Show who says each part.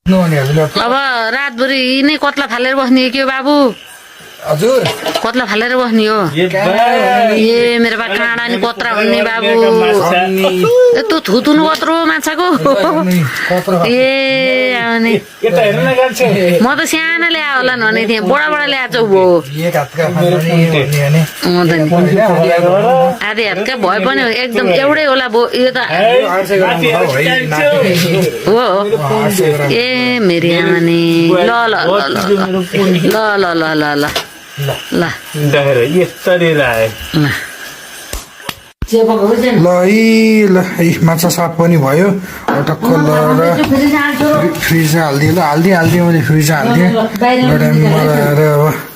Speaker 1: अब रातभरि नै कत्ला फालेर बस्ने के हो बाबु
Speaker 2: हजुर
Speaker 1: कत्ला फालेर बस्ने हो ए मेरो बा काँडा नि कत्रा हुने बाबु यत्रो थुथुनु कत्रो माछाको ए आउने म त सानो ल्यायो होला भने थिएँ बडा ल्याएको आधी हातका भए पनि एकदम एउटै होला यो त हो ए मेरी आमानी ल ल ल ल ल ल ल ल ल
Speaker 2: ल माछा साफ पनि भयो टक्क फ्रिजमा हालिदिएँ ल हालिदिएँ मैले फ्रिजमा हालिदिएँ एउटा मलाई अब